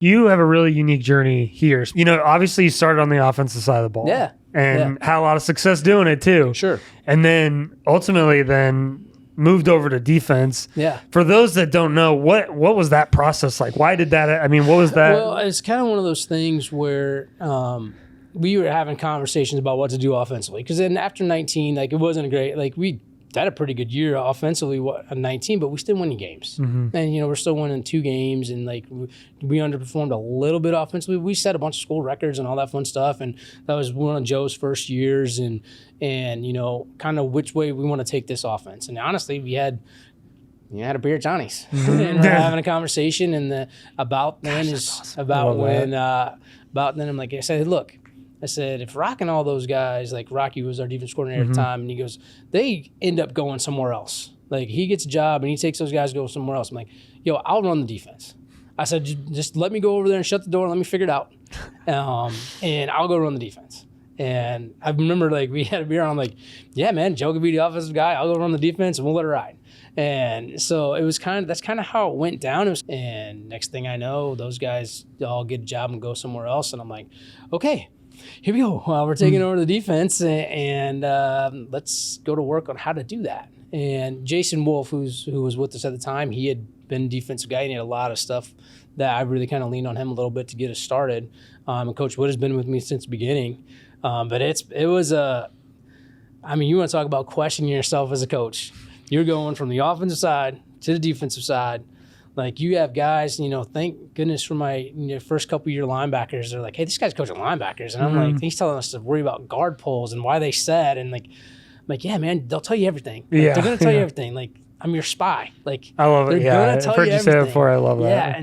You have a really unique journey here. You know, obviously you started on the offensive side of the ball. Yeah. And had a lot of success doing it too. Sure. And then ultimately moved over to defense. Yeah. For those that don't know, what was that process like? Why did that? I mean, what was that? Well, it's kind of one of those things where we were having conversations about what to do offensively. Because then after 19, like, it wasn't a great, like, we had a pretty good year offensively at 19, but we still winning games. Mm-hmm. And, you know, we're still winning 2 games, and, like, we underperformed a little bit offensively. We set a bunch of school records and all that fun stuff, and that was one of Joe's first years, and you know, kind of which way we want to take this offense. And honestly, we had a beer at Johnny's, and we're having a conversation, and about then I'm like, I said, look, I said, if Rock and all those guys, like Rocky was our defense coordinator at the time, and he goes, they end up going somewhere else. Like, he gets a job, and he takes those guys to go somewhere else. I'm like, yo, I'll run the defense. I said, just let me go over there and shut the door and let me figure it out. And I'll go run the defense. And I remember, like, we had a beer, and I'm like, yeah, man, Joe could be the offensive guy. I'll go run the defense, and we'll let it ride. And so it was that's kind of how it went down. And next thing I know, those guys all get a job and go somewhere else. And I'm like, okay, here we go. We're taking over the defense, and let's go to work on how to do that. And Jason Wolf, who was with us at the time, he had been a defensive guy, and he had a lot of stuff that I really kind of leaned on him a little bit to get us started. And Coach Wood has been with me since the beginning. But it was I mean, you want to talk about questioning yourself as a coach. You're going from the offensive side to the defensive side. Like, you have guys, you know, thank goodness for my first couple year linebackers. They're like, hey, this guy's coaching linebackers. And I'm like, he's telling us to worry about guard pulls and why they set. And I'm like, yeah, man, they'll tell you everything. Like, they're going to tell you everything. Like, I'm your spy. Like, I love it. They're going to tell I've heard you you say everything. it before. I love that. Yeah.